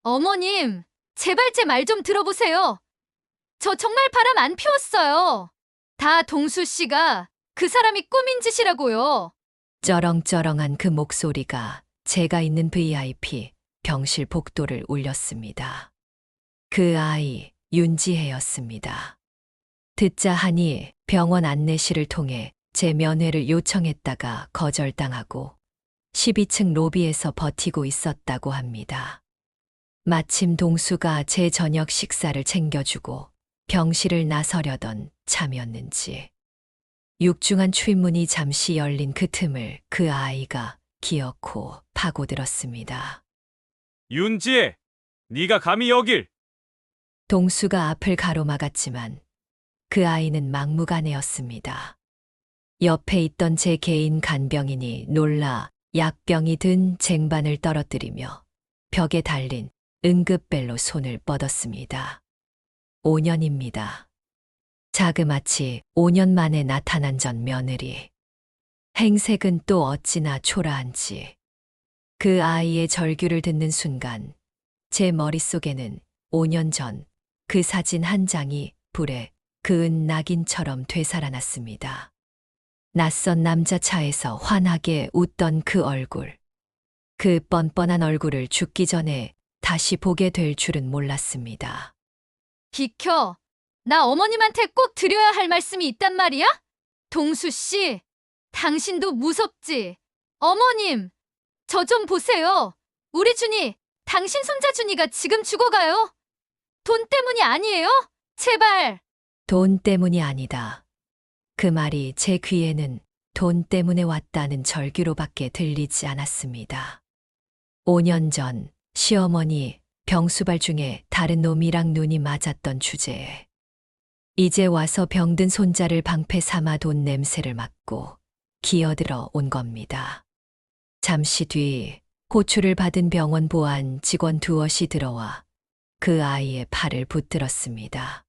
어머님, 제발 제 말 좀 들어보세요. 저 정말 바람 안 피웠어요. 다 동수 씨가 그 사람이 꾸민 짓이라고요. 쩌렁쩌렁한 그 목소리가 제가 있는 VIP 병실 복도를 울렸습니다. 그 아이 윤지혜였습니다. 듣자 하니 병원 안내실을 통해 제 면회를 요청했다가 거절당하고 12층 로비에서 버티고 있었다고 합니다. 마침 동수가 제 저녁 식사를 챙겨주고 병실을 나서려던 참이었는지 육중한 추인문이 잠시 열린 그 틈을 그 아이가 기어코 파고들었습니다. 윤지혜, 네가 감히 여길! 동수가 앞을 가로막았지만 그 아이는 막무가내였습니다. 옆에 있던 제 개인 간병인이 놀라 약병이 든 쟁반을 떨어뜨리며 벽에 달린 응급벨로 손을 뻗었습니다. 5년입니다. 자그마치 5년 만에 나타난 전 며느리. 행색은 또 어찌나 초라한지. 그 아이의 절규를 듣는 순간 제 머릿속에는 5년 전 그 사진 한 장이 불에 그은 낙인처럼 되살아났습니다. 낯선 남자 차에서 환하게 웃던 그 얼굴. 그 뻔뻔한 얼굴을 죽기 전에 다시 보게 될 줄은 몰랐습니다. 비켜. 나 어머님한테 꼭 드려야 할 말씀이 있단 말이야? 동수 씨, 당신도 무섭지? 어머님, 저 좀 보세요. 우리 준이, 당신 손자 준이가 지금 죽어가요. 돈 때문이 아니에요? 제발. 돈 때문이 아니다. 그 말이 제 귀에는 돈 때문에 왔다는 절규로밖에 들리지 않았습니다. 5년 전 시어머니 병수발 중에 다른 놈이랑 눈이 맞았던 주제에 이제 와서 병든 손자를 방패 삼아 돈 냄새를 맡고 기어들어 온 겁니다. 잠시 뒤 호출을 받은 병원 보안 직원 두엇이 들어와 그 아이의 팔을 붙들었습니다.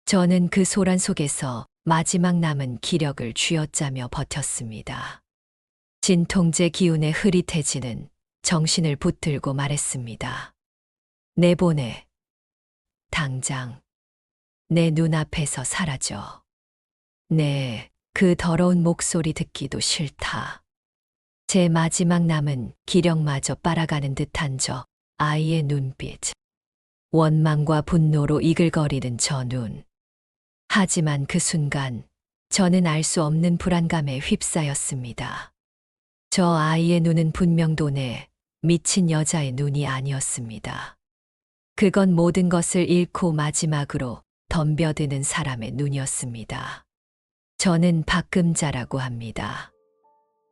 저는 그 소란 속에서 마지막 남은 기력을 쥐어짜며 버텼습니다. 진통제 기운에 흐릿해지는 정신을 붙들고 말했습니다. 내보내. 당장. 내 눈앞에서 사라져. 그 더러운 목소리 듣기도 싫다. 제 마지막 남은 기력마저 빨아가는 듯한 저 아이의 눈빛. 원망과 분노로 이글거리는 저 눈. 하지만 그 순간 저는 알 수 없는 불안감에 휩싸였습니다. 저 아이의 눈은 분명 돈에 미친 여자의 눈이 아니었습니다. 그건 모든 것을 잃고 마지막으로 덤벼드는 사람의 눈이었습니다. 저는 박금자라고 합니다.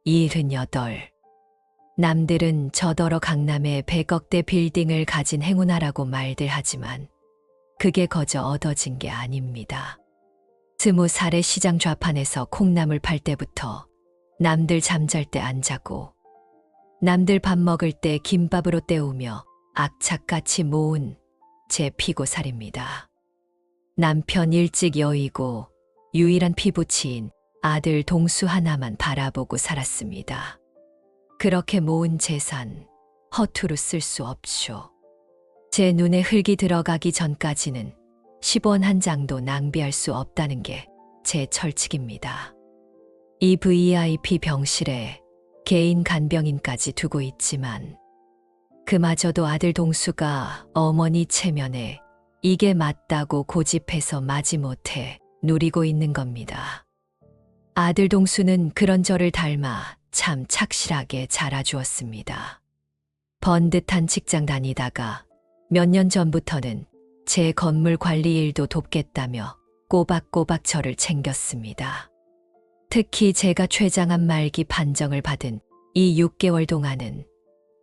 78. 남들은 저더러 강남에 100억대 빌딩을 가진 행운아라고 말들 하지만 그게 거저 얻어진 게 아닙니다. 20살의 시장 좌판에서 콩나물 팔 때부터 남들 잠잘 때 안 자고 남들 밥 먹을 때 김밥으로 때우며 악착같이 모은 제 피고살입니다. 남편 일찍 여의고 유일한 피부치인 아들 동수 하나만 바라보고 살았습니다. 그렇게 모은 재산 허투루 쓸 수 없죠. 제 눈에 흙이 들어가기 전까지는 10원 한 장도 낭비할 수 없다는 게 제 철칙입니다. 이 VIP 병실에 개인 간병인까지 두고 있지만 그마저도 아들 동수가 어머니 체면에 이게 맞다고 고집해서 마지못해 누리고 있는 겁니다. 아들 동수는 그런 저를 닮아 참 착실하게 자라주었습니다. 번듯한 직장 다니다가 몇 년 전부터는 제 건물 관리 일도 돕겠다며 꼬박꼬박 저를 챙겼습니다. 특히 제가 췌장암 말기 판정을 받은 이 6개월 동안은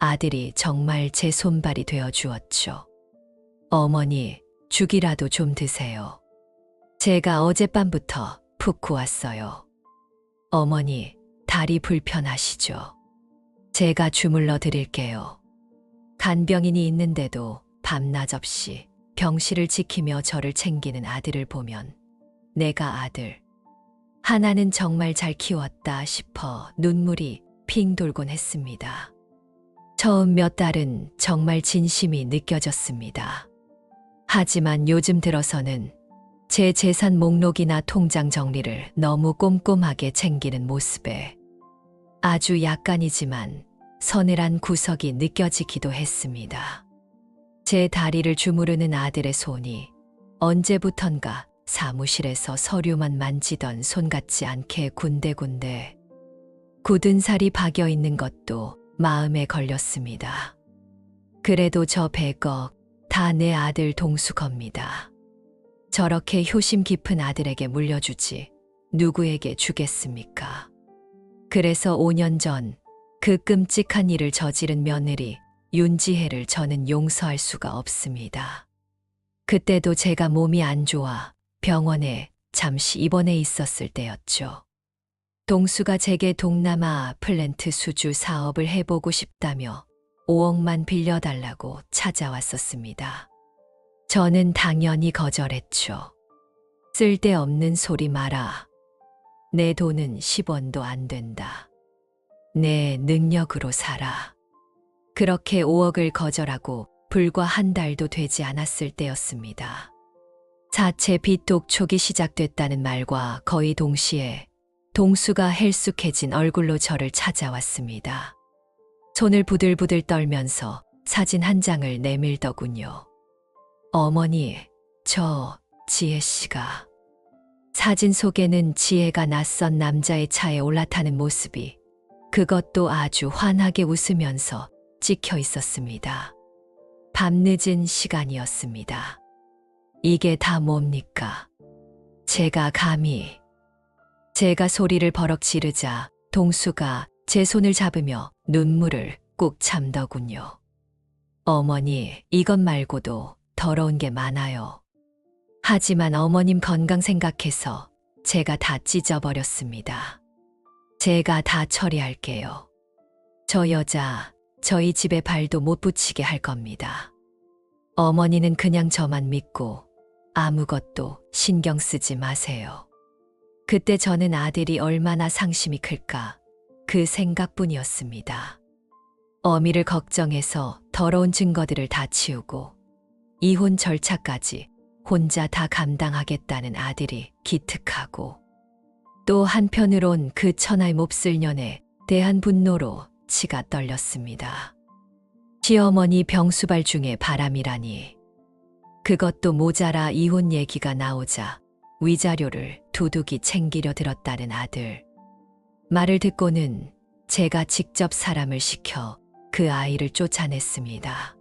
아들이 정말 제 손발이 되어 주었죠. 어머니, 죽이라도 좀 드세요. 제가 어젯밤부터 푹 고왔어요. 어머니, 다리 불편하시죠? 제가 주물러 드릴게요. 간병인이 있는데도 밤낮 없이 병실을 지키며 저를 챙기는 아들을 보면 내가 아들 하나는 정말 잘 키웠다 싶어 눈물이 핑 돌곤 했습니다. 처음 몇 달은 정말 진심이 느껴졌습니다. 하지만 요즘 들어서는 제 재산 목록이나 통장 정리를 너무 꼼꼼하게 챙기는 모습에 아주 약간이지만 서늘한 구석이 느껴지기도 했습니다. 제 다리를 주무르는 아들의 손이 언제부턴가 사무실에서 서류만 만지던 손 같지 않게 군데군데 굳은 살이 박여 있는 것도 마음에 걸렸습니다. 그래도 저 100억 다 내 아들 동수 겁니다. 저렇게 효심 깊은 아들에게 물려주지 누구에게 주겠습니까? 그래서 5년 전 그 끔찍한 일을 저지른 며느리 윤지혜를 저는 용서할 수가 없습니다. 그때도 제가 몸이 안 좋아 병원에 잠시 입원해 있었을 때였죠. 동수가 제게 동남아 플랜트 수주 사업을 해보고 싶다며 5억만 빌려달라고 찾아왔었습니다. 저는 당연히 거절했죠. 쓸데없는 소리 마라. 내 돈은 10원도 안 된다. 내 능력으로 살아. 그렇게 5억을 거절하고 불과 한 달도 되지 않았을 때였습니다. 자체 빚 독촉이 시작됐다는 말과 거의 동시에 동수가 헬쑥해진 얼굴로 저를 찾아왔습니다. 손을 부들부들 떨면서 사진 한 장을 내밀더군요. 어머니, 저 지혜 씨가. 사진 속에는 지혜가 낯선 남자의 차에 올라타는 모습이 그것도 아주 환하게 웃으면서 찍혀 있었습니다. 밤늦은 시간이었습니다. 이게 다 뭡니까? 제가 소리를 버럭 지르자 동수가 제 손을 잡으며 눈물을 꾹 참더군요. 어머니, 이것 말고도 더러운 게 많아요. 하지만 어머님 건강 생각해서 제가 다 찢어버렸습니다. 제가 다 처리할게요. 저 여자, 저희 집에 발도 못 붙이게 할 겁니다. 어머니는 그냥 저만 믿고 아무것도 신경 쓰지 마세요. 그때 저는 아들이 얼마나 상심이 클까 그 생각뿐이었습니다. 어미를 걱정해서 더러운 증거들을 다 치우고 이혼 절차까지 혼자 다 감당하겠다는 아들이 기특하고 또 한편으론 그 천하의 몹쓸 년에 대한 분노로 치가 떨렸습니다. 시어머니 병수발 중에 바람이라니. 그것도 모자라 이혼 얘기가 나오자 위자료를 두둑이 챙기려 들었다는 아들. 말을 듣고는 제가 직접 사람을 시켜 그 아이를 쫓아냈습니다.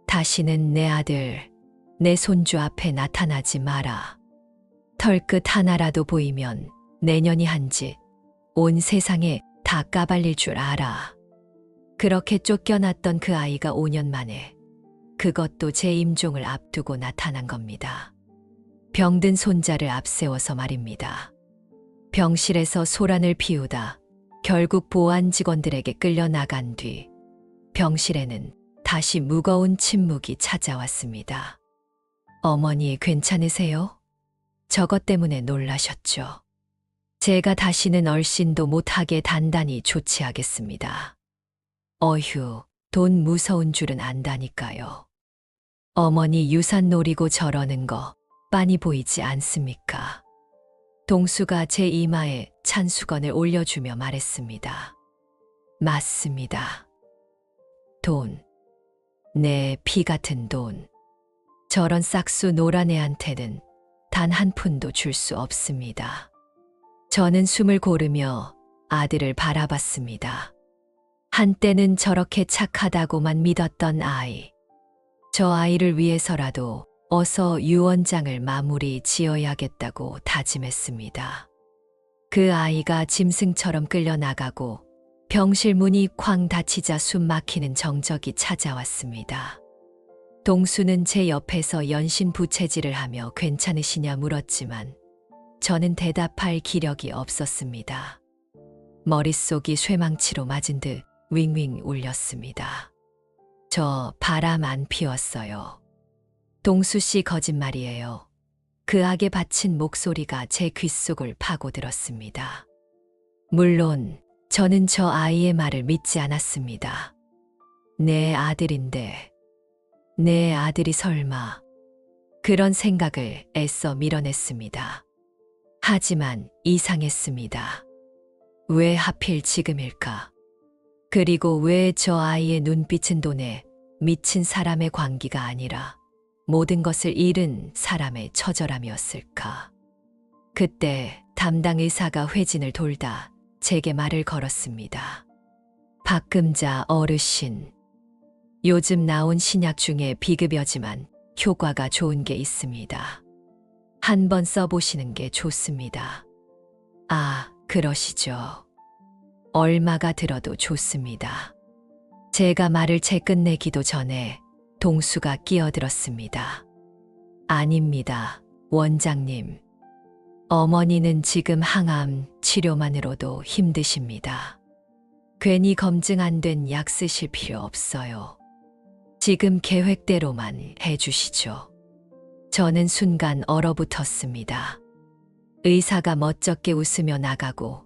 다시는 내 아들, 내 손주 앞에 나타나지 마라. 털끝 하나라도 보이면 내년이 한 짓, 온 세상에 다 까발릴 줄 알아. 그렇게 쫓겨났던 그 아이가 5년 만에 그것도 제 임종을 앞두고 나타난 겁니다. 병든 손자를 앞세워서 말입니다. 병실에서 소란을 피우다 결국 보안 직원들에게 끌려나간 뒤 병실에는 다시 무거운 침묵이 찾아왔습니다. 어머니 괜찮으세요? 저것 때문에 놀라셨죠. 제가 다시는 얼씬도 못하게 단단히 조치하겠습니다. 어휴, 돈 무서운 줄은 안다니까요. 어머니 유산 노리고 저러는 거 빤히 보이지 않습니까? 동수가 제 이마에 찬 수건을 올려주며 말했습니다. 맞습니다. 돈. 내 피 같은 돈. 저런 싹수 노란 애한테는 단 한 푼도 줄 수 없습니다. 저는 숨을 고르며 아들을 바라봤습니다. 한때는 저렇게 착하다고만 믿었던 아이. 저 아이를 위해서라도 어서 유언장을 마무리 지어야겠다고 다짐했습니다. 그 아이가 짐승처럼 끌려나가고 병실 문이 쾅 닫히자 숨 막히는 정적이 찾아왔습니다. 동수는 제 옆에서 연신 부채질을 하며 괜찮으시냐 물었지만 저는 대답할 기력이 없었습니다. 머릿속이 쇠망치로 맞은 듯 윙윙 울렸습니다. 저 바람 안 피웠어요. 동수 씨 거짓말이에요. 그 악에 바친 목소리가 제 귓속을 파고들었습니다. 물론 저는 저 아이의 말을 믿지 않았습니다. 내 아들인데, 내 아들이 설마. 그런 생각을 애써 밀어냈습니다. 하지만 이상했습니다. 왜 하필 지금일까? 그리고 왜 저 아이의 눈빛은 돈에 미친 사람의 광기가 아니라 모든 것을 잃은 사람의 처절함이었을까? 그때 담당 의사가 회진을 돌다 제게 말을 걸었습니다. 박금자 어르신, 요즘 나온 신약 중에 비급여지만 효과가 좋은 게 있습니다. 한번 써보시는 게 좋습니다. 아, 그러시죠. 얼마가 들어도 좋습니다. 제가 말을 채 끝내기도 전에 동수가 끼어들었습니다. 아닙니다, 원장님. 어머니는 지금 항암 치료만으로도 힘드십니다. 괜히 검증 안 된 약 쓰실 필요 없어요. 지금 계획대로만 해주시죠. 저는 순간 얼어붙었습니다. 의사가 멋쩍게 웃으며 나가고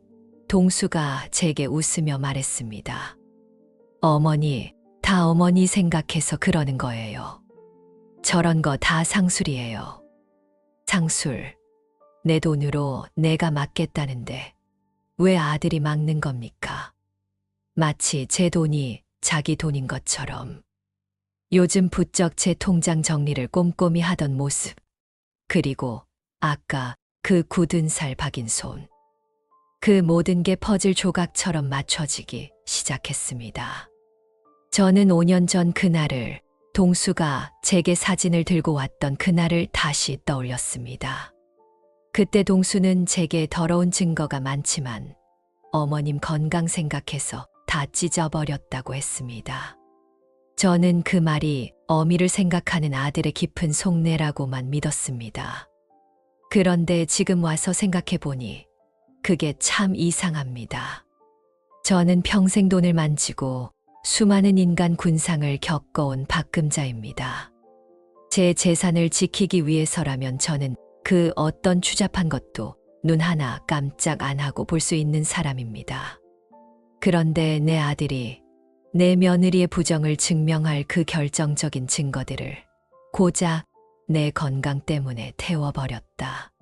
동수가 제게 웃으며 말했습니다. 어머니, 다 어머니 생각해서 그러는 거예요. 저런 거 다 상술이에요. 상술. 내 돈으로 내가 맡겠다는데 왜 아들이 막는 겁니까? 마치 제 돈이 자기 돈인 것처럼. 요즘 부쩍 제 통장 정리를 꼼꼼히 하던 모습. 그리고 아까 그 굳은 살 박인 손. 그 모든 게 퍼즐 조각처럼 맞춰지기 시작했습니다. 저는 5년 전 그날을, 동수가 제게 사진을 들고 왔던 그날을 다시 떠올렸습니다. 그때 동수는 제게 더러운 증거가 많지만 어머님 건강 생각해서 다 찢어버렸다고 했습니다. 저는 그 말이 어미를 생각하는 아들의 깊은 속내라고만 믿었습니다. 그런데 지금 와서 생각해보니 그게 참 이상합니다. 저는 평생 돈을 만지고 수많은 인간 군상을 겪어온 박금자입니다. 제 재산을 지키기 위해서라면 저는 그 어떤 추잡한 것도 눈 하나 깜짝 안 하고 볼 수 있는 사람입니다. 그런데 내 아들이 내 며느리의 부정을 증명할 그 결정적인 증거들을 고작 내 건강 때문에 태워버렸다.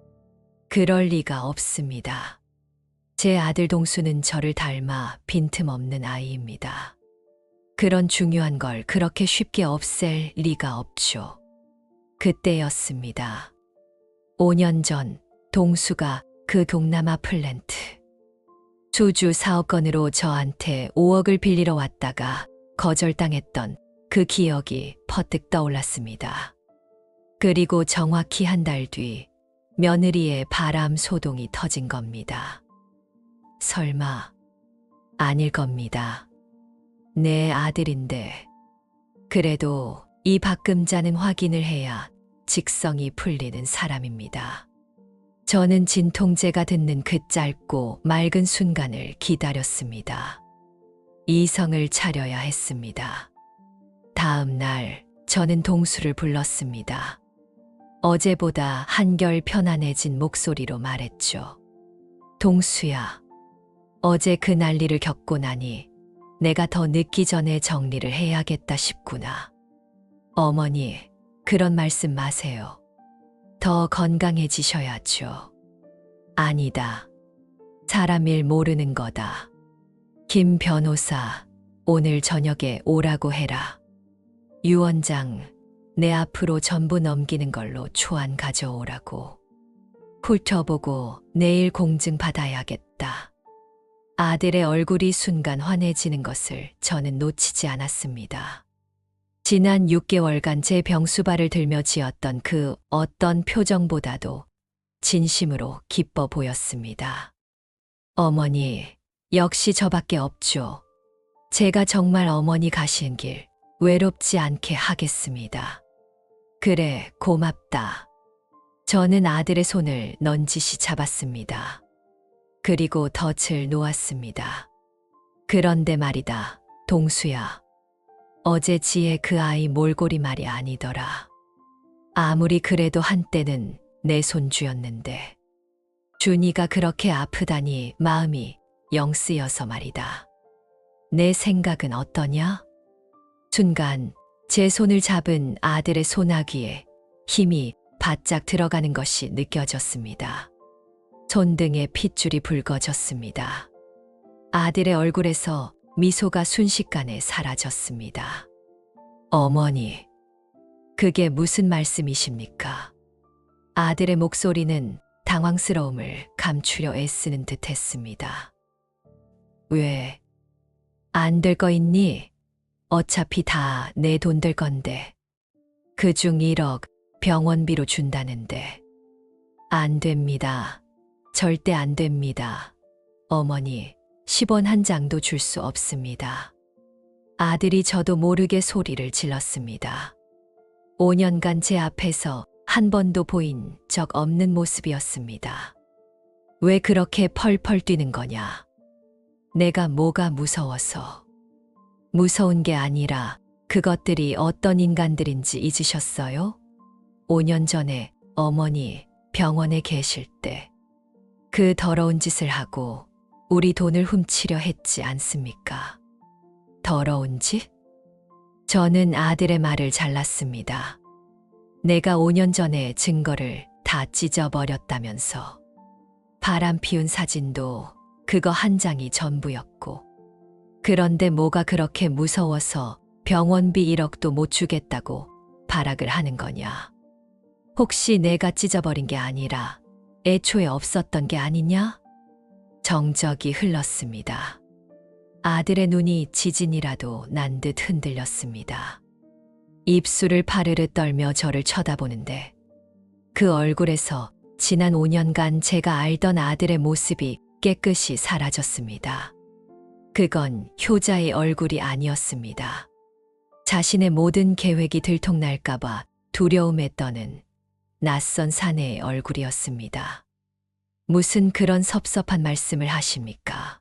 그럴 리가 없습니다. 제 아들 동수는 저를 닮아 빈틈없는 아이입니다. 그런 중요한 걸 그렇게 쉽게 없앨 리가 없죠. 그때였습니다. 5년 전 동수가 그 동남아 플랜트 수주 사업건으로 저한테 5억을 빌리러 왔다가 거절당했던 그 기억이 퍼뜩 떠올랐습니다. 그리고 정확히 한 달 뒤 며느리의 바람 소동이 터진 겁니다. 설마 아닐 겁니다. 내 아들인데. 그래도 이 박금자는 확인을 해야 직성이 풀리는 사람입니다. 저는 진통제가 듣는 그 짧고 맑은 순간을 기다렸습니다. 이성을 차려야 했습니다. 다음 날 저는 동수를 불렀습니다. 어제보다 한결 편안해진 목소리로 말했죠. 동수야, 어제 그 난리를 겪고 나니 내가 더 늦기 전에 정리를 해야겠다 싶구나. 어머니, 그런 말씀 마세요. 더 건강해지셔야죠. 아니다. 사람 일 모르는 거다. 김 변호사, 오늘 저녁에 오라고 해라. 유 원장, 내 앞으로 전부 넘기는 걸로 초안 가져오라고. 훑어보고 내일 공증 받아야겠다. 아들의 얼굴이 순간 환해지는 것을 저는 놓치지 않았습니다. 지난 6개월간 제 병수발을 들며 지었던 그 어떤 표정보다도 진심으로 기뻐 보였습니다. 어머니, 역시 저밖에 없죠. 제가 정말 어머니 가시는 길 외롭지 않게 하겠습니다. 그래, 고맙다. 저는 아들의 손을 넌지시 잡았습니다. 그리고 덫을 놓았습니다. 그런데 말이다, 동수야. 어제 지혜 그 아이 몰골이 말이 아니더라. 아무리 그래도 한때는 내 손주였는데 준이가 그렇게 아프다니 마음이 영 쓰여서 말이다. 내 생각은 어떠냐? 순간 제 손을 잡은 아들의 소나기에 힘이 바짝 들어가는 것이 느껴졌습니다. 손등에 핏줄이 붉어졌습니다. 아들의 얼굴에서 미소가 순식간에 사라졌습니다. 어머니, 그게 무슨 말씀이십니까? 아들의 목소리는 당황스러움을 감추려 애쓰는 듯 했습니다. 왜? 안 될 거 있니? 어차피 다 내 돈 될 건데. 그중 1억 병원비로 준다는데. 안 됩니다. 절대 안 됩니다. 어머니, 10원 한 장도 줄 수 없습니다. 아들이 저도 모르게 소리를 질렀습니다. 5년간 제 앞에서 한 번도 보인 적 없는 모습이었습니다. 왜 그렇게 펄펄 뛰는 거냐? 내가 뭐가 무서워서. 무서운 게 아니라 그것들이 어떤 인간들인지 잊으셨어요? 5년 전에 어머니 병원에 계실 때 그 더러운 짓을 하고 우리 돈을 훔치려 했지 않습니까? 더러운 짓? 저는 아들의 말을 잘랐습니다. 내가 5년 전에 증거를 다 찢어버렸다면서. 바람 피운 사진도 그거 한 장이 전부였고. 그런데 뭐가 그렇게 무서워서 병원비 1억도 못 주겠다고 발악을 하는 거냐? 혹시 내가 찢어버린 게 아니라 애초에 없었던 게 아니냐? 정적이 흘렀습니다. 아들의 눈이 지진이라도 난 듯 흔들렸습니다. 입술을 파르르 떨며 저를 쳐다보는데 그 얼굴에서 지난 5년간 제가 알던 아들의 모습이 깨끗이 사라졌습니다. 그건 효자의 얼굴이 아니었습니다. 자신의 모든 계획이 들통날까봐 두려움에 떠는 낯선 사내의 얼굴이었습니다. 무슨 그런 섭섭한 말씀을 하십니까?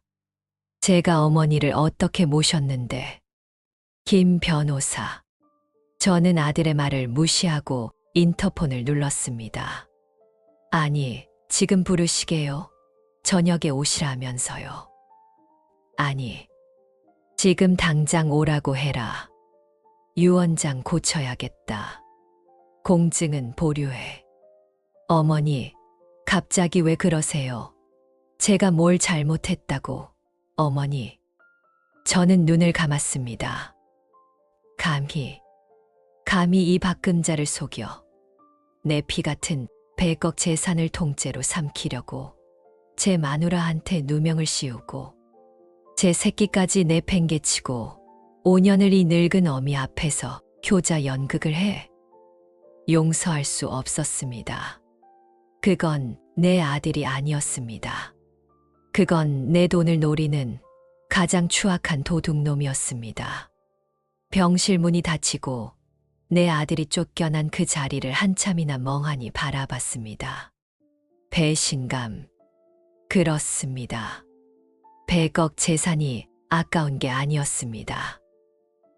제가 어머니를 어떻게 모셨는데. 김 변호사. 저는 아들의 말을 무시하고 인터폰을 눌렀습니다. 아니, 지금 부르시게요? 저녁에 오시라면서요. 아니, 지금 당장 오라고 해라. 유언장 고쳐야겠다. 공증은 보류해. 어머니, 갑자기 왜 그러세요? 제가 뭘 잘못했다고. 어머니, 저는 눈을 감았습니다. 감히 이 박금자를 속여 내 피 같은 100억 재산을 통째로 삼키려고 제 마누라한테 누명을 씌우고 제 새끼까지 내팽개치고 5년을 이 늙은 어미 앞에서 효자 연극을 해. 용서할 수 없었습니다. 그건 내 아들이 아니었습니다. 그건 내 돈을 노리는 가장 추악한 도둑놈이었습니다. 병실 문이 닫히고 내 아들이 쫓겨난 그 자리를 한참이나 멍하니 바라봤습니다. 배신감. 그렇습니다. 100억 재산이 아까운 게 아니었습니다.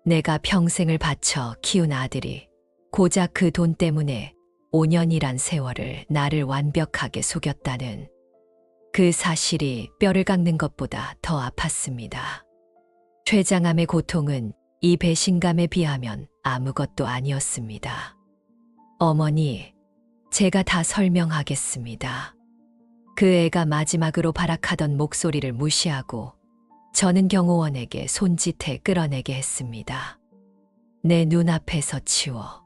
내가 평생을 바쳐 키운 아들이 고작 그 돈 때문에 5년이란 세월을 나를 완벽하게 속였다는 그 사실이 뼈를 깎는 것보다 더 아팠습니다. 췌장암의 고통은 이 배신감에 비하면 아무것도 아니었습니다. 어머니, 제가 다 설명하겠습니다. 그 애가 마지막으로 발악하던 목소리를 무시하고 저는 경호원에게 손짓해 끌어내게 했습니다. 내 눈앞에서 치워.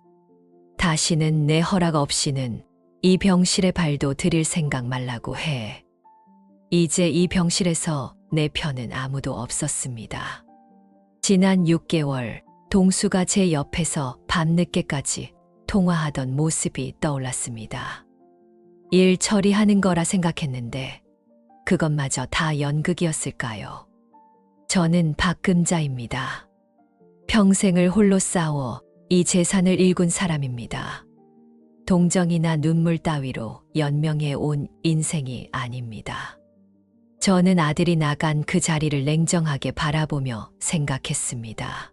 다시는 내 허락 없이는 이 병실에 발도 들일 생각 말라고 해. 이제 이 병실에서 내 편은 아무도 없었습니다. 지난 6개월 동수가 제 옆에서 밤늦게까지 통화하던 모습이 떠올랐습니다. 일 처리하는 거라 생각했는데 그것마저 다 연극이었을까요? 저는 박금자입니다. 평생을 홀로 싸워 이 재산을 일군 사람입니다. 동정이나 눈물 따위로 연명해 온 인생이 아닙니다. 저는 아들이 나간 그 자리를 냉정하게 바라보며 생각했습니다.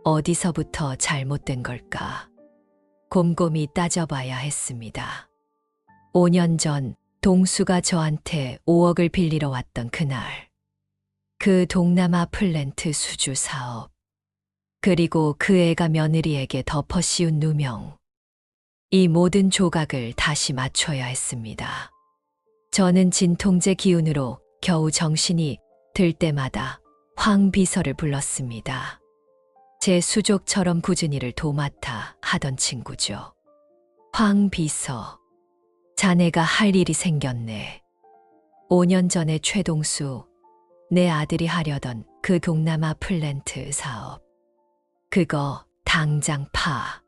어디서부터 잘못된 걸까? 곰곰이 따져봐야 했습니다. 5년 전 동수가 저한테 5억을 빌리러 왔던 그날. 그 동남아 플랜트 수주 사업. 그리고 그 애가 며느리에게 덮어 씌운 누명. 이 모든 조각을 다시 맞춰야 했습니다. 저는 진통제 기운으로 겨우 정신이 들 때마다 황 비서를 불렀습니다. 제 수족처럼 꾸준히 일을 도맡아 하던 친구죠. 황 비서, 자네가 할 일이 생겼네. 5년 전에 최동수, 내 아들이 하려던 그 동남아 플랜트 사업. 그거 당장 파.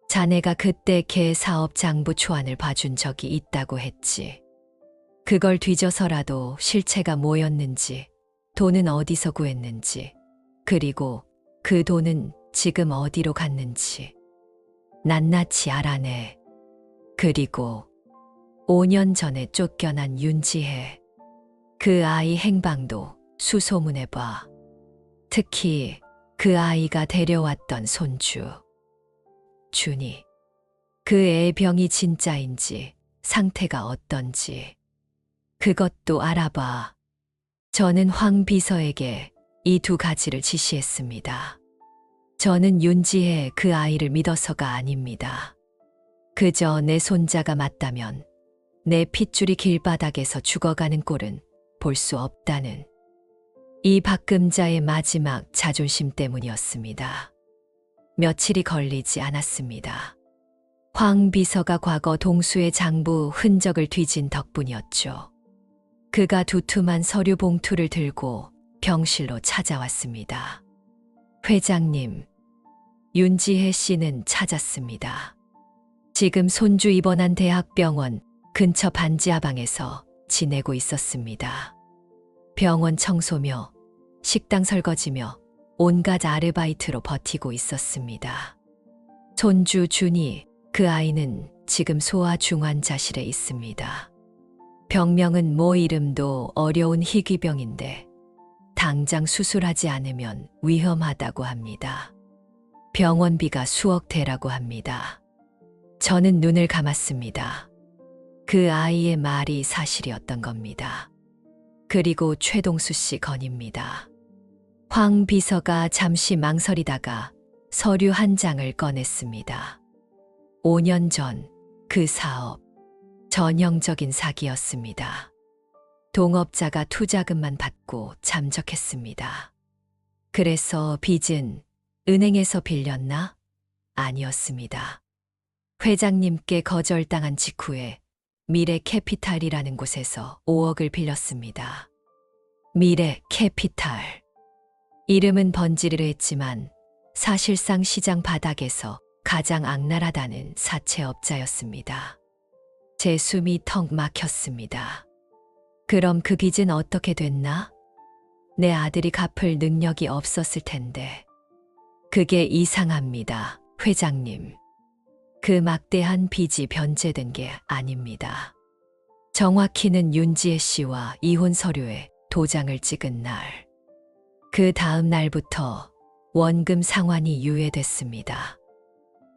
자네가 그때 걔 사업 장부 초안을 봐준 적이 있다고 했지. 그걸 뒤져서라도 실체가 뭐였는지, 돈은 어디서 구했는지, 그리고 그 돈은 지금 어디로 갔는지 낱낱이 알아내. 그리고 5년 전에 쫓겨난 윤지혜, 그 아이 행방도 수소문해봐. 특히 그 아이가 데려왔던 손주, 준이. 그 애 병이 진짜인지 상태가 어떤지 그것도 알아봐. 저는 황 비서에게 이 두 가지를 지시했습니다. 저는 윤지혜 그 아이를 믿어서가 아닙니다. 그저 내 손자가 맞다면 내 핏줄이 길바닥에서 죽어가는 꼴은 볼 수 없다는 이 박금자의 마지막 자존심 때문이었습니다. 며칠이 걸리지 않았습니다. 황 비서가 과거 동수의 장부 흔적을 뒤진 덕분이었죠. 그가 두툼한 서류 봉투를 들고 병실로 찾아왔습니다. 회장님, 윤지혜 씨는 찾았습니다. 지금 손주 입원한 대학병원 근처 반지하방에서 지내고 있었습니다. 병원 청소며 식당 설거지며 온갖 아르바이트로 버티고 있었습니다. 손주 준이, 그 아이는 지금 소아 중환자실에 있습니다. 병명은 뭐 이름도 어려운 희귀병인데 당장 수술하지 않으면 위험하다고 합니다. 병원비가 수억 대라고 합니다. 저는 눈을 감았습니다. 그 아이의 말이 사실이었던 겁니다. 그리고 최동수 씨 건입니다. 황 비서가 잠시 망설이다가 서류 한 장을 꺼냈습니다. 5년 전 그 사업, 전형적인 사기였습니다. 동업자가 투자금만 받고 잠적했습니다. 그래서 빚은 은행에서 빌렸나? 아니었습니다. 회장님께 거절당한 직후에 미래 캐피탈이라는 곳에서 5억을 빌렸습니다. 미래 캐피탈. 이름은 번지르르 했지만 사실상 시장 바닥에서 가장 악랄하다는 사채업자였습니다. 제 숨이 턱 막혔습니다. 그럼 그 빚은 어떻게 됐나? 내 아들이 갚을 능력이 없었을 텐데. 그게 이상합니다, 회장님. 그 막대한 빚이 변제된 게 아닙니다. 정확히는 윤지혜 씨와 이혼 서류에 도장을 찍은 날. 그 다음 날부터 원금 상환이 유예됐습니다.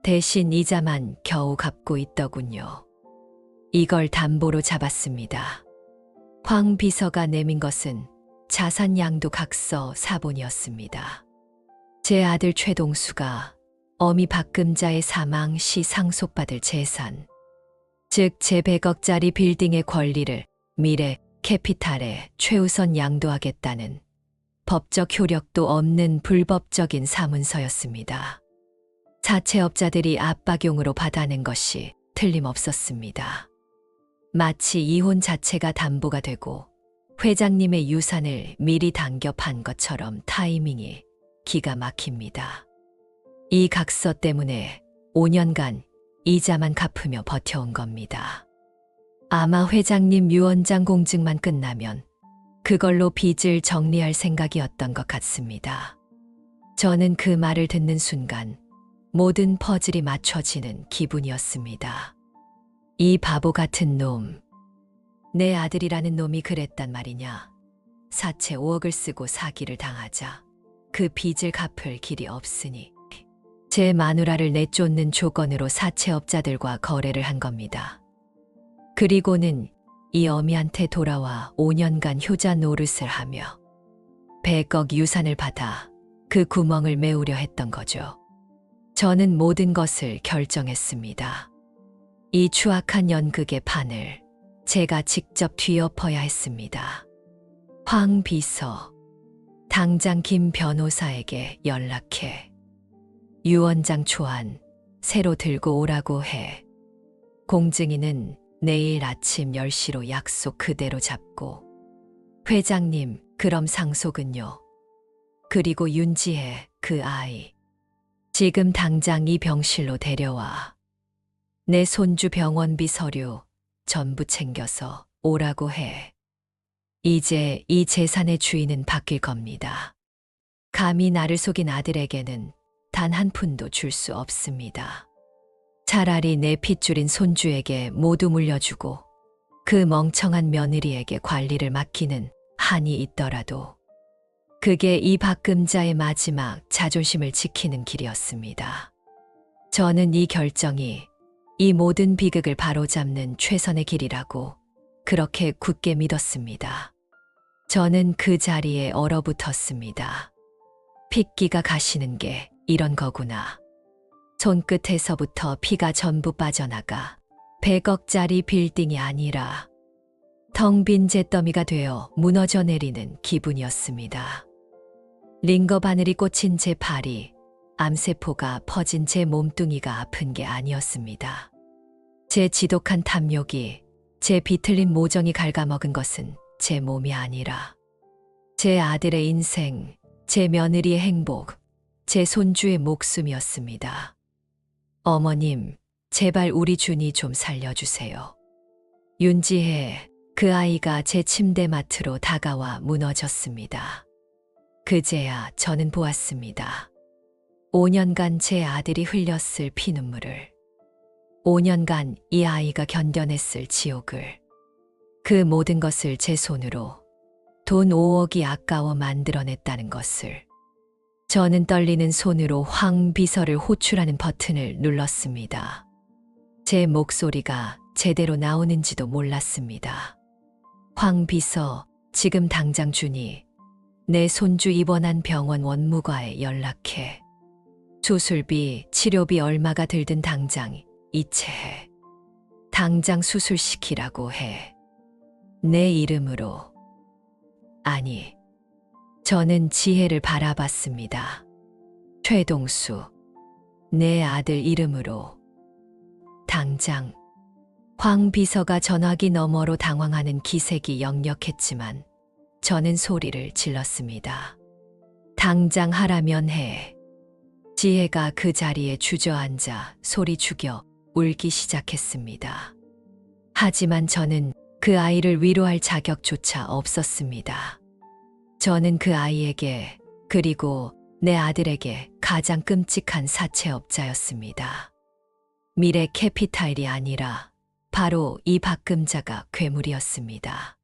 대신 이자만 겨우 갚고 있더군요. 이걸 담보로 잡았습니다. 황 비서가 내민 것은 자산 양도각서 사본이었습니다. 제 아들 최동수가 어미 박금자의 사망 시 상속받을 재산, 즉 제 100억짜리 빌딩의 권리를 미래 캐피탈에 최우선 양도하겠다는 법적 효력도 없는 불법적인 사문서였습니다. 사채업자들이 압박용으로 받아낸 것이 틀림없었습니다. 마치 이혼 자체가 담보가 되고 회장님의 유산을 미리 당겨 판 것처럼 타이밍이 기가 막힙니다. 이 각서 때문에 5년간 이자만 갚으며 버텨온 겁니다. 아마 회장님 유언장 공증만 끝나면 그걸로 빚을 정리할 생각이었던 것 같습니다. 저는 그 말을 듣는 순간 모든 퍼즐이 맞춰지는 기분이었습니다. 이 바보 같은 놈. 내 아들이라는 놈이 그랬단 말이냐. 사채 5억을 쓰고 사기를 당하자 그 빚을 갚을 길이 없으니 제 마누라를 내쫓는 조건으로 사채업자들과 거래를 한 겁니다. 그리고는 이 어미한테 돌아와 5년간 효자 노릇을 하며 100억 유산을 받아 그 구멍을 메우려 했던 거죠. 저는 모든 것을 결정했습니다. 이 추악한 연극의 판을 제가 직접 뒤엎어야 했습니다. 황 비서, 당장 김 변호사에게 연락해. 유 원장 초안, 새로 들고 오라고 해. 공증인은 내일 아침 10시로 약속 그대로 잡고. 회장님, 그럼 상속은요? 그리고 윤지혜, 그 아이. 지금 당장 이 병실로 데려와. 내 손주 병원비 서류 전부 챙겨서 오라고 해. 이제 이 재산의 주인은 바뀔 겁니다. 감히 나를 속인 아들에게는 단 한 푼도 줄 수 없습니다. 차라리 내 핏줄인 손주에게 모두 물려주고 그 멍청한 며느리에게 관리를 맡기는 한이 있더라도 그게 이 박금자의 마지막 자존심을 지키는 길이었습니다. 저는 이 결정이 이 모든 비극을 바로잡는 최선의 길이라고 그렇게 굳게 믿었습니다. 저는 그 자리에 얼어붙었습니다. 핏기가 가시는 게 이런 거구나. 손끝에서부터 피가 전부 빠져나가 100억짜리 빌딩이 아니라 텅 빈 잿더미가 되어 무너져 내리는 기분이었습니다. 링거 바늘이 꽂힌 제 팔이, 암세포가 퍼진 제 몸뚱이가 아픈 게 아니었습니다. 제 지독한 탐욕이, 제 비틀린 모정이 갉아먹은 것은 제 몸이 아니라 제 아들의 인생, 제 며느리의 행복, 제 손주의 목숨이었습니다. 어머님, 제발 우리 준이 좀 살려주세요. 윤지혜, 그 아이가 제 침대맡으로 다가와 무너졌습니다. 그제야 저는 보았습니다. 5년간 제 아들이 흘렸을 피눈물을, 5년간 이 아이가 견뎌냈을 지옥을, 그 모든 것을 제 손으로 돈 5억이 아까워 만들어냈다는 것을. 저는 떨리는 손으로 황 비서를 호출하는 버튼을 눌렀습니다. 제 목소리가 제대로 나오는지도 몰랐습니다. 황 비서, 지금 당장 주니 내 손주 입원한 병원 원무과에 연락해. 수술비, 치료비 얼마가 들든 당장 이체해. 당장 수술시키라고 해. 내 이름으로. 아니, 저는 지혜를 바라봤습니다. 최동수, 내 아들 이름으로. 당장. 황 비서가 전화기 너머로 당황하는 기색이 역력했지만 저는 소리를 질렀습니다. 당장 하라면 해. 지혜가 그 자리에 주저앉아 소리 죽여 울기 시작했습니다. 하지만 저는 그 아이를 위로할 자격조차 없었습니다. 저는 그 아이에게, 그리고 내 아들에게 가장 끔찍한 사채업자였습니다. 미래 캐피탈이 아니라 바로 이 박금자가 괴물이었습니다.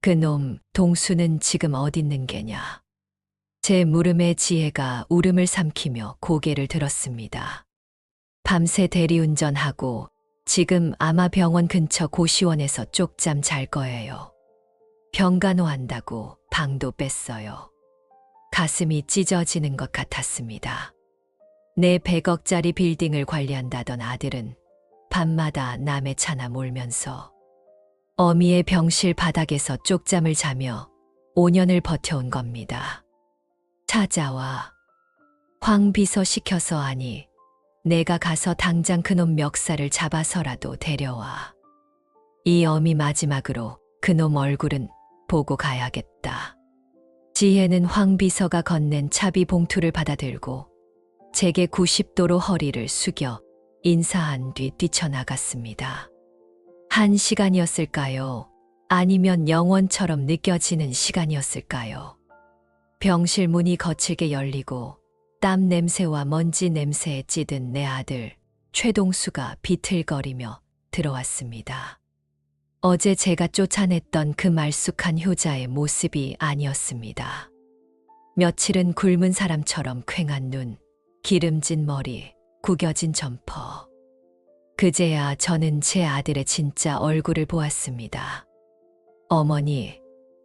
그놈 동수는 지금 어딨는 게냐. 제 물음에 지혜가 울음을 삼키며 고개를 들었습니다. 밤새 대리운전하고 지금 아마 병원 근처 고시원에서 쪽잠 잘 거예요. 병간호한다고 방도 뺐어요. 가슴이 찢어지는 것 같았습니다. 내 100억짜리 빌딩을 관리한다던 아들은 밤마다 남의 차나 몰면서 어미의 병실 바닥에서 쪽잠을 자며 5년을 버텨온 겁니다. 찾아와. 황 비서 시켜서 아니, 내가 가서 당장 그놈 멱살을 잡아서라도 데려와. 이 어미 마지막으로 그놈 얼굴은 보고 가야겠다. 지혜는 황 비서가 건넨 차비 봉투를 받아들고 제게 90도로 허리를 숙여 인사한 뒤 뛰쳐나갔습니다. 1시간이었을까요? 아니면 영원처럼 느껴지는 시간이었을까요? 병실 문이 거칠게 열리고 땀 냄새와 먼지 냄새에 찌든 내 아들 최동수가 비틀거리며 들어왔습니다. 어제 제가 쫓아냈던 그 말쑥한 효자의 모습이 아니었습니다. 며칠은 굶은 사람처럼 퀭한 눈, 기름진 머리, 구겨진 점퍼. 그제야 저는 제 아들의 진짜 얼굴을 보았습니다. 어머니,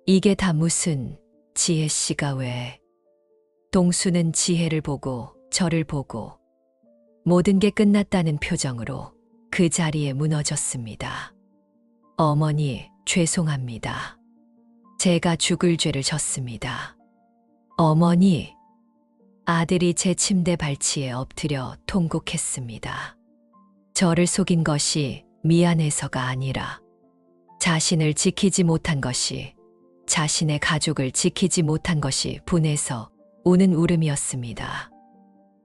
이게 다 무슨, 지혜 씨가 왜? 동수는 지혜를 보고 저를 보고 모든 게 끝났다는 표정으로 그 자리에 무너졌습니다. 어머니, 죄송합니다. 제가 죽을 죄를 졌습니다. 어머니, 아들이 제 침대 발치에 엎드려 통곡했습니다. 저를 속인 것이 미안해서가 아니라 자신을 지키지 못한 것이, 자신의 가족을 지키지 못한 것이 분해서 우는 울음이었습니다.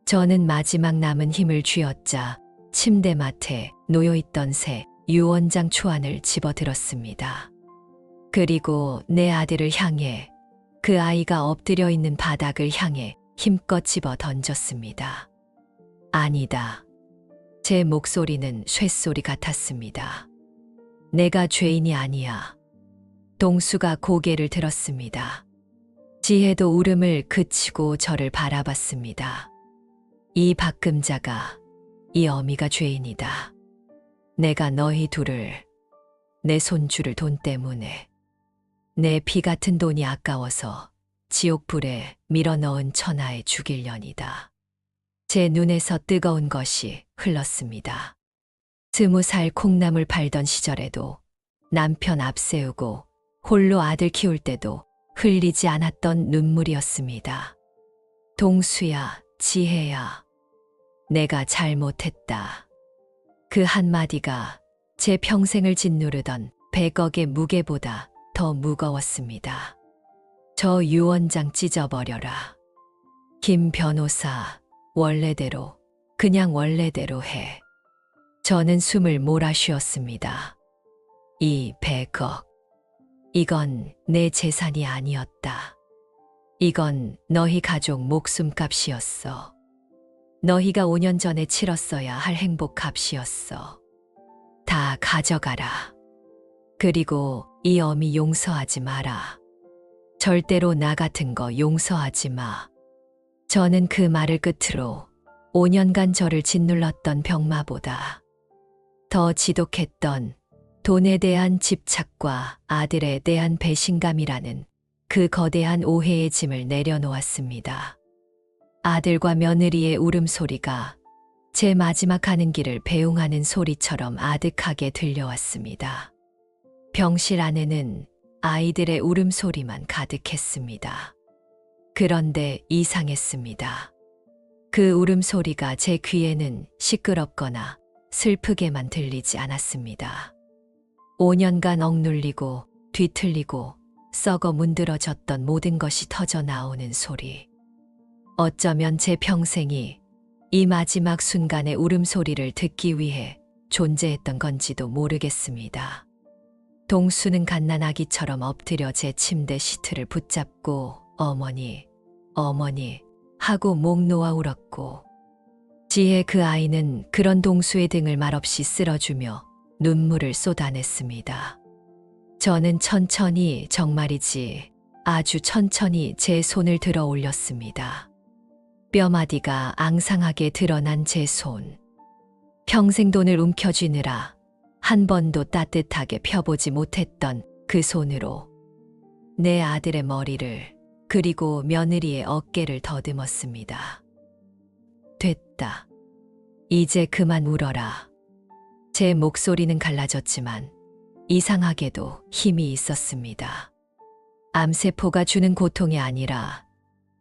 저는 마지막 남은 힘을 쥐어짜 침대맡에 놓여있던 새 유언장 초안을 집어들었습니다. 그리고 내 아들을 향해, 그 아이가 엎드려 있는 바닥을 향해 힘껏 집어 던졌습니다. 아니다. 제 목소리는 쇳소리 같았습니다. 내가 죄인이 아니야. 동수가 고개를 들었습니다. 지혜도 울음을 그치고 저를 바라봤습니다. 이 박금자가, 이 어미가 죄인이다. 내가 너희 둘을, 내 손주를 돈 때문에, 내 피 같은 돈이 아까워서 지옥불에 밀어넣은 천하에 죽일년이다. 제 눈에서 뜨거운 것이 흘렀습니다. 20살 콩나물 팔던 시절에도 남편 앞세우고 홀로 아들 키울 때도 흘리지 않았던 눈물이었습니다. 동수야, 지혜야, 내가 잘못했다. 그 한마디가 제 평생을 짓누르던 100억의 무게보다 더 무거웠습니다. 저 유언장 찢어버려라. 김 변호사, 원래대로, 그냥 원래대로 해. 저는 숨을 몰아쉬었습니다. 이 100억. 이건 내 재산이 아니었다. 이건 너희 가족 목숨값이었어. 너희가 5년 전에 치렀어야 할 행복값이었어. 다 가져가라. 그리고 이 어미 용서하지 마라. 절대로 나 같은 거 용서하지 마. 저는 그 말을 끝으로 5년간 저를 짓눌렀던 병마보다 더 지독했던 돈에 대한 집착과 아들에 대한 배신감이라는 그 거대한 오해의 짐을 내려놓았습니다. 아들과 며느리의 울음소리가 제 마지막 가는 길을 배웅하는 소리처럼 아득하게 들려왔습니다. 병실 안에는 아이들의 울음소리만 가득했습니다. 그런데 이상했습니다. 그 울음소리가 제 귀에는 시끄럽거나 슬프게만 들리지 않았습니다. 5년간 억눌리고 뒤틀리고 썩어 문드러졌던 모든 것이 터져 나오는 소리. 어쩌면 제 평생이 이 마지막 순간의 울음소리를 듣기 위해 존재했던 건지도 모르겠습니다. 동수는 갓난아기처럼 엎드려 제 침대 시트를 붙잡고 어머니, 어머니 하고 목 놓아 울었고, 지혜 그 아이는 그런 동수의 등을 말없이 쓸어주며 눈물을 쏟아냈습니다. 저는 천천히, 정말이지 아주 천천히 제 손을 들어 올렸습니다. 뼈마디가 앙상하게 드러난 제 손. 평생 돈을 움켜쥐느라 한 번도 따뜻하게 펴보지 못했던 그 손으로 내 아들의 머리를, 그리고 며느리의 어깨를 더듬었습니다. 됐다. 이제 그만 울어라. 제 목소리는 갈라졌지만 이상하게도 힘이 있었습니다. 암세포가 주는 고통이 아니라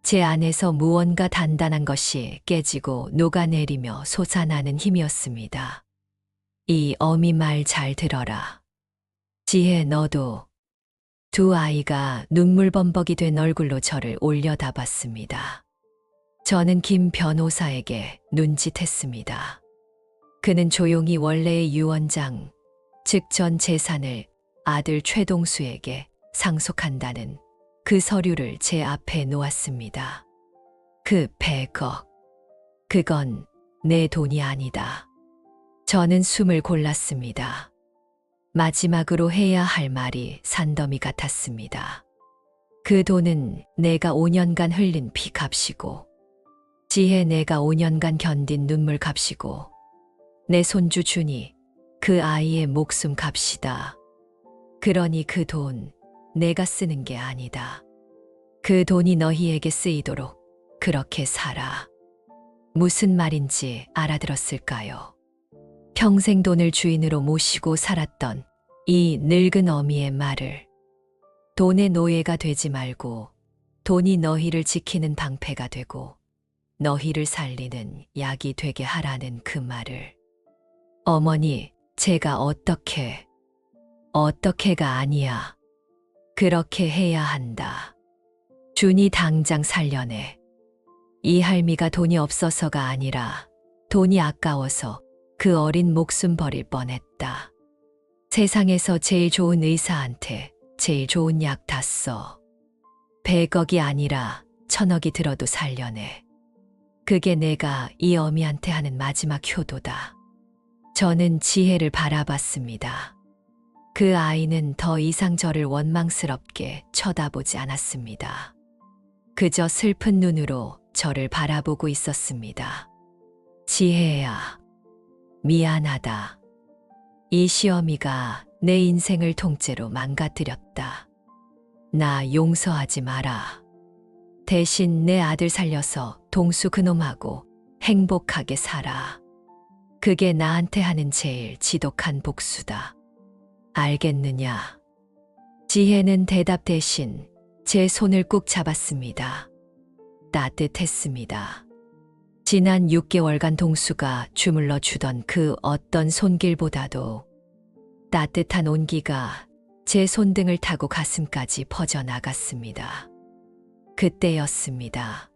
제 안에서 무언가 단단한 것이 깨지고 녹아내리며 솟아나는 힘이었습니다. 이 어미 말 잘 들어라. 지혜, 너도. 두 아이가 눈물범벅이 된 얼굴로 저를 올려다봤습니다. 저는 김 변호사에게 눈짓했습니다. 그는 조용히 원래의 유언장, 즉 전 재산을 아들 최동수에게 상속한다는 그 서류를 제 앞에 놓았습니다. 그 100억. 그건 내 돈이 아니다. 저는 숨을 골랐습니다. 마지막으로 해야 할 말이 산더미 같았습니다. 그 돈은 내가 5년간 흘린 피 값이고, 지혜 내가 5년간 견딘 눈물 값이고, 내 손주 준이 그 아이의 목숨 값이다. 그러니 그 돈 내가 쓰는 게 아니다. 그 돈이 너희에게 쓰이도록 그렇게 살아. 무슨 말인지 알아들었을까요? 평생 돈을 주인으로 모시고 살았던 이 늙은 어미의 말을. 돈의 노예가 되지 말고 돈이 너희를 지키는 방패가 되고 너희를 살리는 약이 되게 하라는 그 말을. 어머니, 제가 어떻게가 아니야. 그렇게 해야 한다. 준이 당장 살려내. 이 할미가 돈이 없어서가 아니라 돈이 아까워서 그 어린 목숨 버릴 뻔했다. 세상에서 제일 좋은 의사한테 제일 좋은 약 다 써. 100억이 아니라 1000억이 들어도 살려내. 그게 내가 이 어미한테 하는 마지막 효도다. 저는 지혜를 바라봤습니다. 그 아이는 더 이상 저를 원망스럽게 쳐다보지 않았습니다. 그저 슬픈 눈으로 저를 바라보고 있었습니다. 지혜야, 미안하다. 이 시어미가 내 인생을 통째로 망가뜨렸다. 나 용서하지 마라. 대신 내 아들 살려서 동수 그놈하고 행복하게 살아. 그게 나한테 하는 제일 지독한 복수다. 알겠느냐? 지혜는 대답 대신 제 손을 꾹 잡았습니다. 따뜻했습니다. 지난 6개월간 동수가 주물러 주던 그 어떤 손길보다도 따뜻한 온기가 제 손등을 타고 가슴까지 퍼져나갔습니다. 그때였습니다.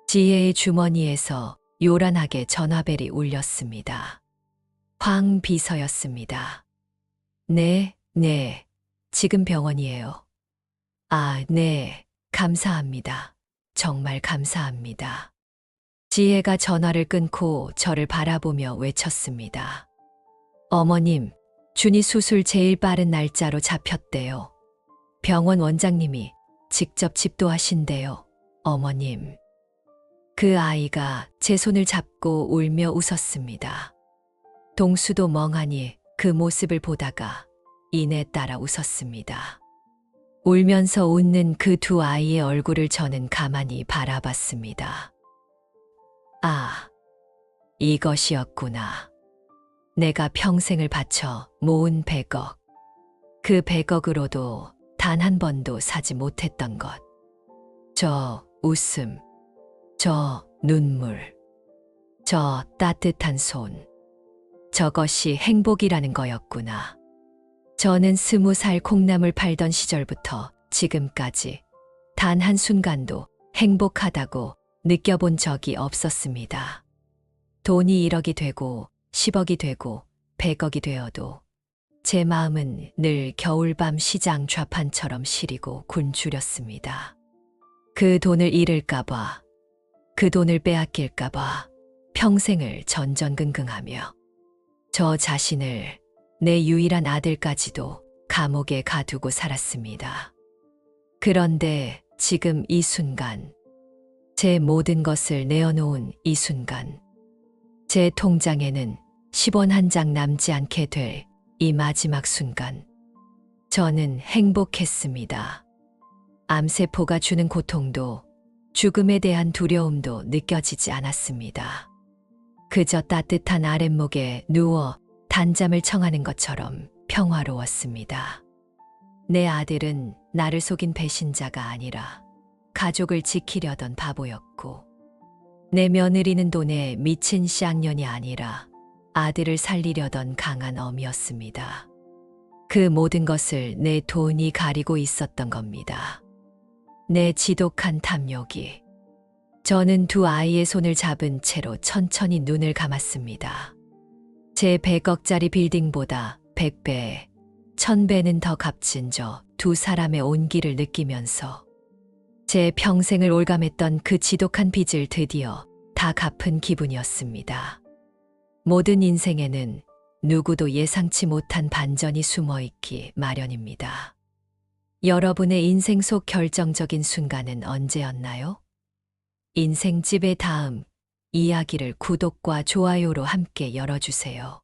지혜의 주머니에서 요란하게 전화벨이 울렸습니다. 황 비서였습니다. 네, 지금 병원이에요. 아, 네, 감사합니다. 정말 감사합니다. 지혜가 전화를 끊고 저를 바라보며 외쳤습니다. 어머님, 준이 수술 제일 빠른 날짜로 잡혔대요. 병원 원장님이 직접 집도하신대요. 어머님. 그 아이가 제 손을 잡고 울며 웃었습니다. 동수도 멍하니 그 모습을 보다가 이내 따라 웃었습니다. 울면서 웃는 그 두 아이의 얼굴을 저는 가만히 바라봤습니다. 아, 이것이었구나. 내가 평생을 바쳐 모은 100억. 그 100억으로도 단 한 번도 사지 못했던 것. 저 웃음, 저 눈물, 저 따뜻한 손. 저것이 행복이라는 거였구나. 저는 20살 콩나물 팔던 시절부터 지금까지 단 한순간도 행복하다고 느껴본 적이 없었습니다. 돈이 1억이 되고 10억이 되고 100억이 되어도 제 마음은 늘 겨울밤 시장 좌판처럼 시리고 굶주렸습니다. 그 돈을 잃을까봐, 그 돈을 빼앗길까봐 평생을 전전긍긍하며 저 자신을 내 유일한 아들까지도 감옥에 가두고 살았습니다. 그런데 지금 이 순간, 제 모든 것을 내어놓은 이 순간, 제 통장에는 10원 한 장 남지 않게 될 이 마지막 순간, 저는 행복했습니다. 암세포가 주는 고통도 죽음에 대한 두려움도 느껴지지 않았습니다. 그저 따뜻한 아랫목에 누워 단잠을 청하는 것처럼 평화로웠습니다. 내 아들은 나를 속인 배신자가 아니라 가족을 지키려던 바보였고, 내 며느리는 돈에 미친 쌍년이 아니라 아들을 살리려던 강한 어미였습니다. 그 모든 것을 내 돈이 가리고 있었던 겁니다. 내 지독한 탐욕이. 저는 두 아이의 손을 잡은 채로 천천히 눈을 감았습니다. 제 100억짜리 빌딩보다 100배, 1000배는 더 값진 저 두 사람의 온기를 느끼면서 제 평생을 올감했던 그 지독한 빚을 드디어 다 갚은 기분이었습니다. 모든 인생에는 누구도 예상치 못한 반전이 숨어 있기 마련입니다. 여러분의 인생 속 결정적인 순간은 언제였나요? 인생집의 다음 이야기를 구독과 좋아요로 함께 열어주세요.